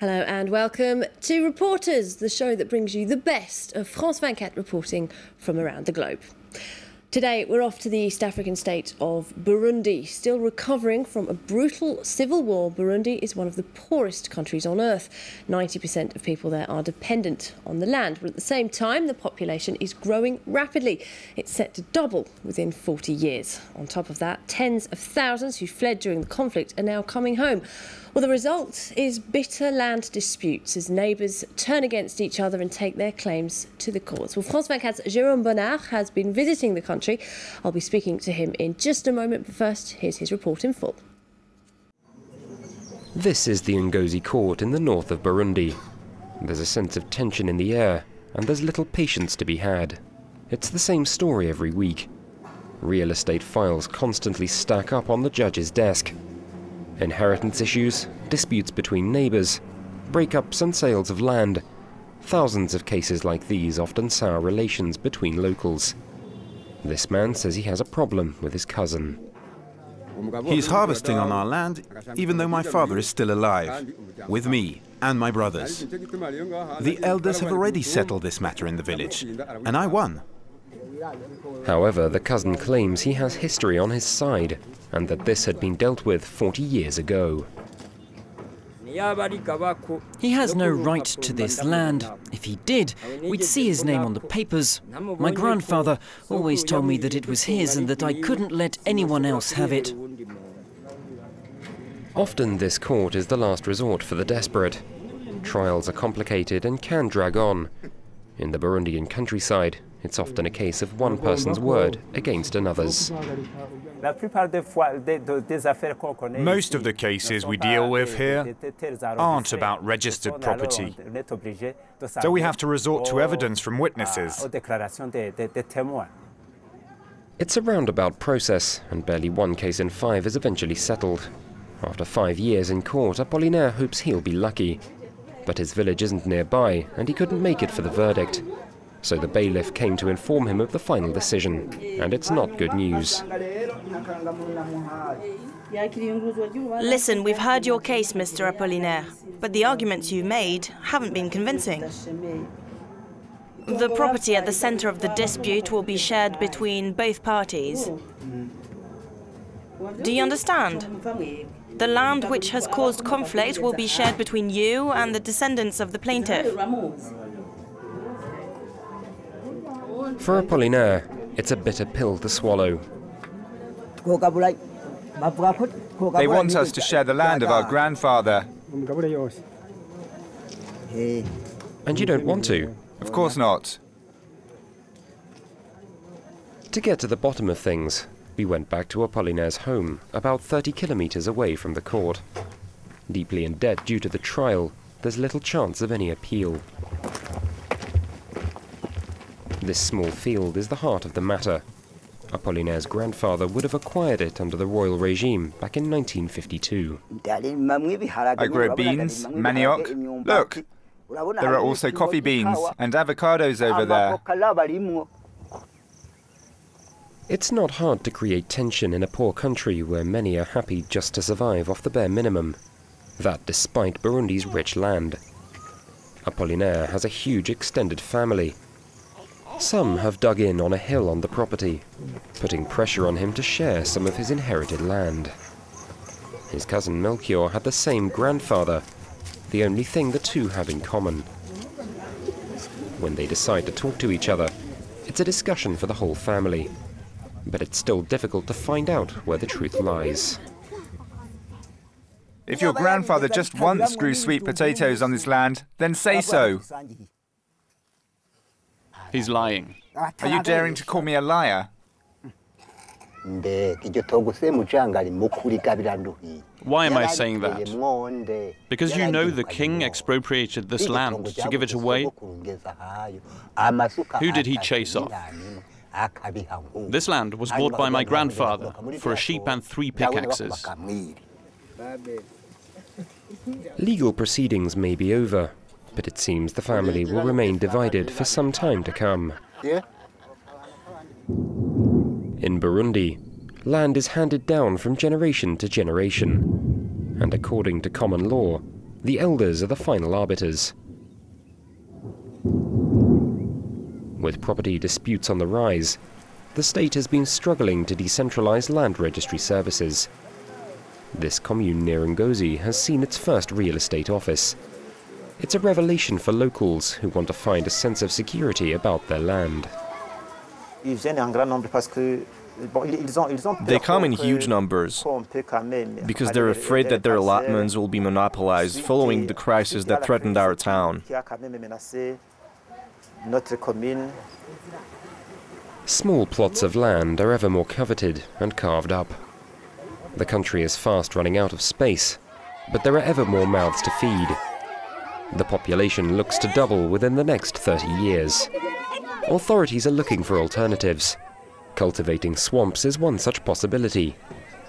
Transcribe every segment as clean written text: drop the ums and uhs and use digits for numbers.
Hello and welcome to Reporters, the show that brings you the best of France 24 reporting from around the globe. Today we're off to the East African state of Burundi. Still recovering from a brutal civil war, Burundi is one of the poorest countries on earth. 90% of people there are dependent on the land, but at the same time the population is growing rapidly. It's set to double within 40 years. On top of that, tens of thousands who fled during the conflict are now coming home. Well, the result is bitter land disputes as neighbours turn against each other and take their claims to the courts. Well, France 24's Jérôme Bonnard has been visiting the country. I'll be speaking to him in just a moment, but first, here's his report in full. This is the Ngozi court in the north of Burundi. There's a sense of tension in the air, and there's little patience to be had. It's the same story every week. Real estate files constantly stack up on the judge's desk. Inheritance issues, disputes between neighbours, breakups and sales of land. Thousands of cases like these often sour relations between locals. This man says he has a problem with his cousin. He's harvesting on our land, even though my father is still alive, with me and my brothers. The elders have already settled this matter in the village, and I won. However, the cousin claims he has history on his side, and that this had been dealt with 40 years ago. He has no right to this land. If he did, we'd see his name on the papers. My grandfather always told me that it was his and that I couldn't let anyone else have it. Often this court is the last resort for the desperate. Trials are complicated and can drag on. In the Burundian countryside, it's often a case of one person's word against another's. Most of the cases we deal with here aren't about registered property, so we have to resort to evidence from witnesses. It's a roundabout process, and barely one case in 5 is eventually settled. After 5 years in court, Apollinaire hopes he'll be lucky. But his village isn't nearby, and he couldn't make it for the verdict. So the bailiff came to inform him of the final decision, and it's not good news. Listen, we've heard your case, Mr. Apollinaire, but the arguments you made haven't been convincing. The property at the centre of the dispute will be shared between both parties. Do you understand? The land which has caused conflict will be shared between you and the descendants of the plaintiff. For Apollinaire, it's a bitter pill to swallow. They want us to share the land of our grandfather. And you don't want to? Of course not. To get to the bottom of things, we went back to Apollinaire's home, about 30 kilometres away from the court. Deeply in debt due to the trial, there's little chance of any appeal. This small field is the heart of the matter. Apollinaire's grandfather would have acquired it under the royal regime back in 1952. I grow beans, manioc. Look, there are also coffee beans and avocados over there. It's not hard to create tension in a poor country where many are happy just to survive off the bare minimum. That despite Burundi's rich land. Apollinaire has a huge extended family. Some have dug in on a hill on the property, putting pressure on him to share some of his inherited land. His cousin Melchior had the same grandfather, the only thing the two have in common. When they decide to talk to each other, it's a discussion for the whole family. But it's still difficult to find out where the truth lies. If your grandfather just once grew sweet potatoes on this land, then say so. He's lying. Are you daring to call me a liar? Why am I saying that? Because you know the king expropriated this land to give it away? Who did he chase off? This land was bought by my grandfather for a sheep and 3 pickaxes. Legal proceedings may be over, but it seems the family will remain divided for some time to come. In Burundi, land is handed down from generation to generation, and according to common law, The elders are the final arbiters. With property disputes on the rise, the state has been struggling to decentralize land registry services. This commune near Ngozi has seen its first real estate office. It's a revelation for locals who want to find a sense of security about their land. They come in huge numbers because they're afraid that their allotments will be monopolized following the crisis that threatened our town. Small plots of land are ever more coveted and carved up. The country is fast running out of space, but there are ever more mouths to feed. The population looks to double within the next 30 years. Authorities are looking for alternatives. Cultivating swamps is one such possibility.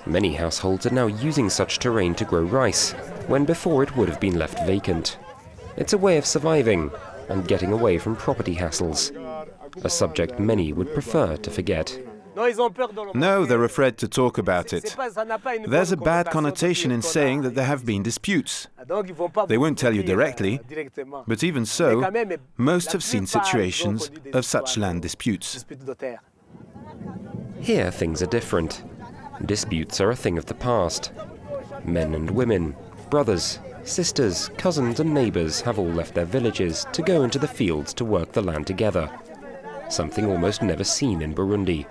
Many households are now using such terrain to grow rice, when before it would have been left vacant. It's a way of surviving and getting away from property hassles, a subject many would prefer to forget. No, they're afraid to talk about it. There's a bad connotation in saying that there have been disputes. They won't tell you directly, but even so, most have seen situations of such land disputes. Here things are different. Disputes are a thing of the past. Men and women, brothers, sisters, cousins and neighbours have all left their villages to go into the fields to work the land together. Something almost never seen in Burundi.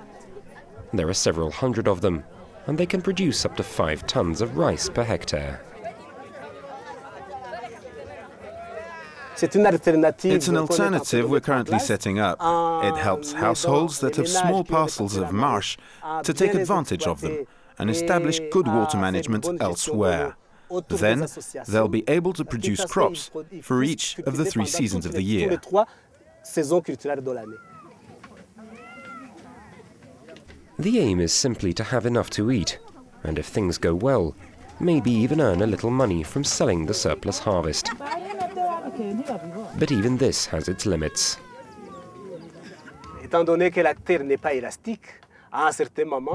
There are several hundred of them, and they can produce up to 5 tons of rice per hectare. It's an alternative we're currently setting up. It helps households that have small parcels of marsh to take advantage of them and establish good water management elsewhere. Then they'll be able to produce crops for each of the 3 seasons of the year. The aim is simply to have enough to eat, and if things go well, maybe even earn a little money from selling the surplus harvest. But even this has its limits.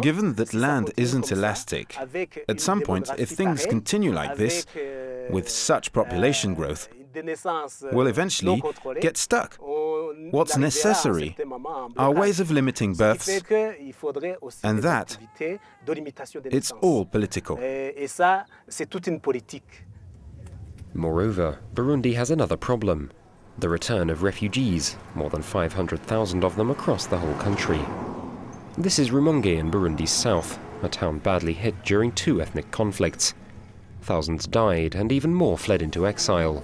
Given that land isn't elastic, at some point, if things continue like this, with such population growth, we'll eventually get stuck. What's necessary are ways of limiting births, and that, it's all political. Moreover, Burundi has another problem: the return of refugees, more than 500,000 of them across the whole country. This is Rumonge in Burundi's south, a town badly hit during 2 ethnic conflicts. Thousands died and even more fled into exile.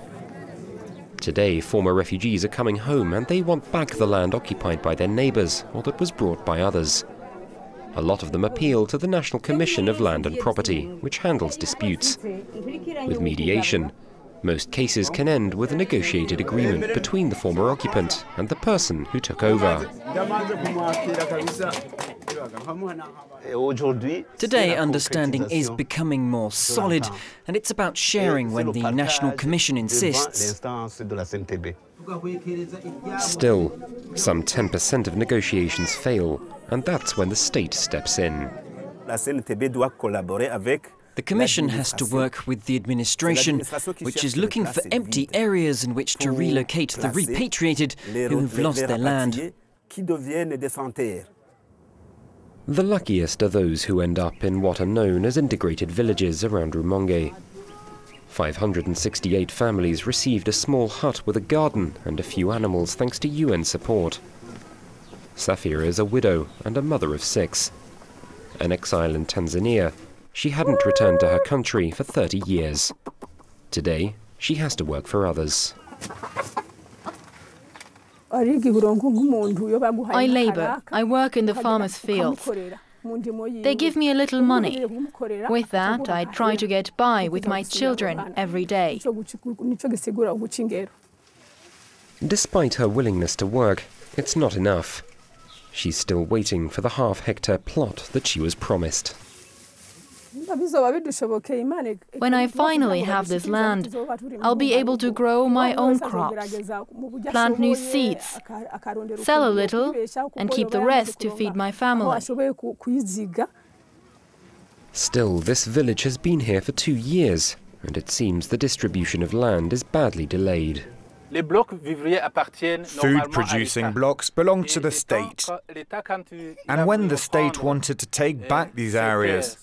Today, former refugees are coming home and they want back the land occupied by their neighbours or that was brought by others. A lot of them appeal to the National Commission of Land and Property, which handles disputes. With mediation, most cases can end with a negotiated agreement between the former occupant and the person who took over. Today, understanding is becoming more solid, and it's about sharing when the National Commission insists. Still, some 10% of negotiations fail, and that's when the state steps in. The Commission has to work with the administration, which is looking for empty areas in which to relocate the repatriated who have lost their land. The luckiest are those who end up in what are known as integrated villages around Rumonge. 568 families received a small hut with a garden and a few animals thanks to UN support. Safira is a widow and a mother of 6. An exile in Tanzania, she hadn't returned to her country for 30 years. Today, she has to work for others. I labour. I work in the farmer's fields. They give me a little money. With that, I try to get by with my children every day. Despite her willingness to work, it's not enough. She's still waiting for the half-hectare plot that she was promised. When I finally have this land, I'll be able to grow my own crops, plant new seeds, sell a little, and keep the rest to feed my family. Still, this village has been here for 2 years, and it seems the distribution of land is badly delayed. Food-producing blocks belong to the state. And when the state wanted to take back these areas,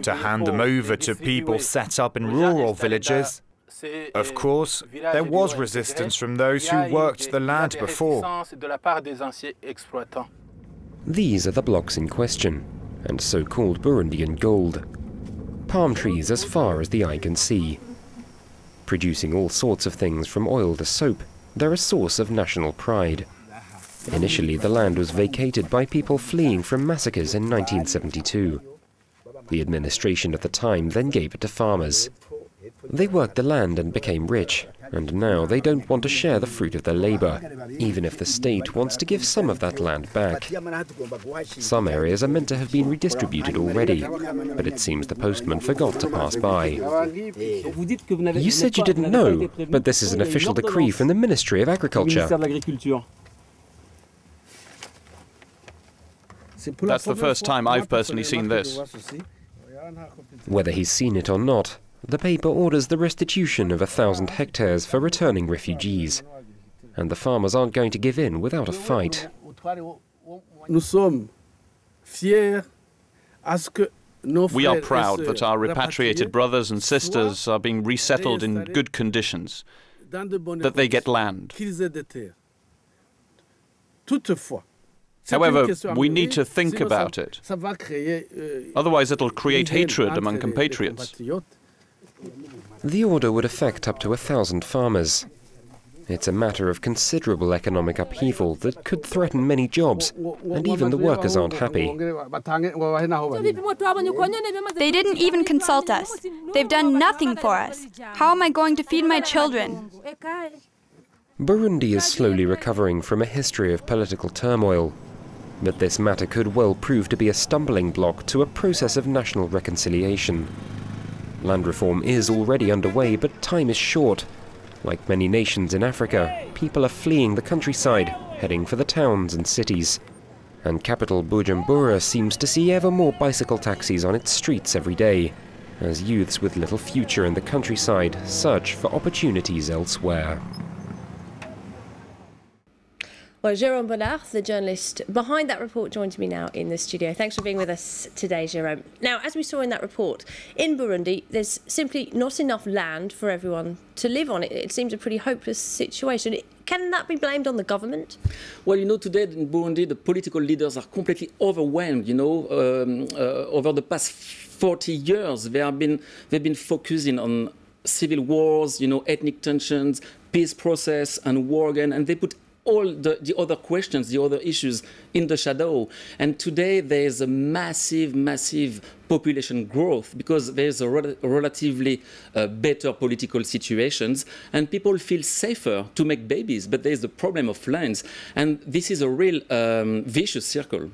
to hand them over to people set up in rural villages, of course, there was resistance from those who worked the land before. These are the blocks in question, and so-called Burundian gold. Palm trees as far as the eye can see. Producing all sorts of things from oil to soap, they're a source of national pride. Initially, the land was vacated by people fleeing from massacres in 1972. The administration at the time then gave it to farmers. They worked the land and became rich, and now they don't want to share the fruit of their labor, even if the state wants to give some of that land back. Some areas are meant to have been redistributed already, but it seems the postman forgot to pass by. You said you didn't know, but this is an official decree from the Ministry of Agriculture. That's the first time I've personally seen this. Whether he's seen it or not, the paper orders the restitution of 1,000 hectares for returning refugees. And the farmers aren't going to give in without a fight. We are proud that our repatriated brothers and sisters are being resettled in good conditions, that they get land. However, we need to think about it. Otherwise, it'll create hatred among compatriots. The order would affect up to 1,000 farmers. It's a matter of considerable economic upheaval that could threaten many jobs, and even the workers aren't happy. They didn't even consult us. They've done nothing for us. How am I going to feed my children? Burundi is slowly recovering from a history of political turmoil, but this matter could well prove to be a stumbling block to a process of national reconciliation. Land reform is already underway, but time is short. Like many nations in Africa, people are fleeing the countryside, heading for the towns and cities. And capital Bujumbura seems to see ever more bicycle taxis on its streets every day, as youths with little future in the countryside search for opportunities elsewhere. Well, Jérôme Bonnard, the journalist behind that report, joins me now in the studio. Thanks for being with us today, Jérôme. Now, as we saw in that report, in Burundi, there's simply not enough land for everyone to live on. It seems a pretty hopeless situation. Can that be blamed on the government? Well, you know, today in Burundi, the political leaders are completely overwhelmed, you know. Over the past 40 years, they've been focusing on civil wars, you know, ethnic tensions, peace process, and war again, and they put all the other questions, the other issues in the shadow. And today there is a massive population growth because there's a relatively better political situations and people feel safer to make babies, but there's the problem of lands. And this is a real vicious circle.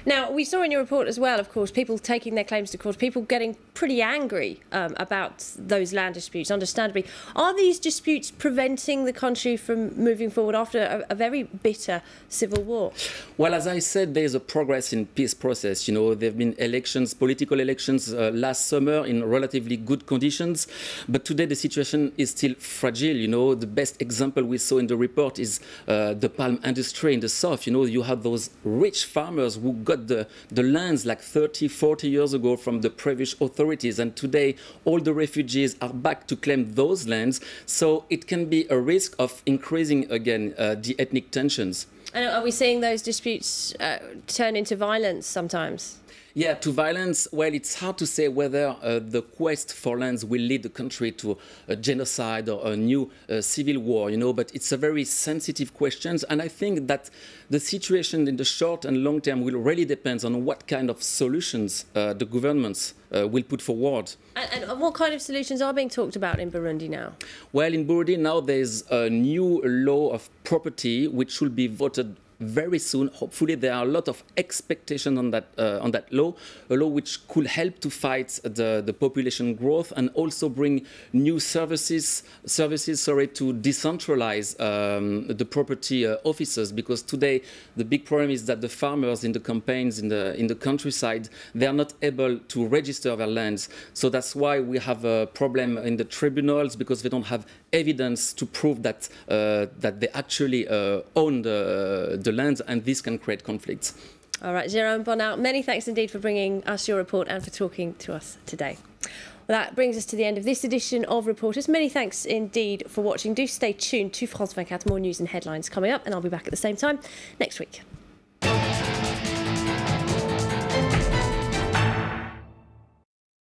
Now, we saw in your report as well, of course, people taking their claims to court, people getting pretty angry about those land disputes, understandably. Are these disputes preventing the country from moving forward after a very bitter civil war? Well, as I said, there's a progress in peace process. You know, there have been elections, political elections last summer in relatively good conditions, but today the situation is still fragile. You know, the best example we saw in the report is the palm industry in the south. You know, you have those rich farmers who got the lands like 30, 40 years ago from the previous authorities. And today, all the refugees are back to claim those lands. So it can be a risk of increasing again the ethnic tensions. And are we seeing those disputes turn into violence sometimes? Yeah, to violence, well, it's hard to say whether the quest for lands will lead the country to a genocide or a new civil war, you know, but it's a very sensitive question. And I think that the situation in the short and long term will really depend on what kind of solutions the governments will put forward. And what kind of solutions are being talked about in Burundi now? Well, in Burundi now there's a new law of property which should be voted very soon. Hopefully, there are a lot of expectations on that law, a law which could help to fight the population growth and also bring new services to decentralize the property offices. Because today the big problem is that the farmers in the campaigns in the countryside, they are not able to register their lands. So that's why we have a problem in the tribunals, because they don't have evidence to prove that that they actually own the land, and this can create conflicts. All right, Jérôme Bonnaud, many thanks indeed for bringing us your report and for talking to us today. Well, that brings us to the end of this edition of Reporters. Many thanks indeed for watching. Do stay tuned to France 24. More news and headlines coming up, and I'll be back at the same time next week.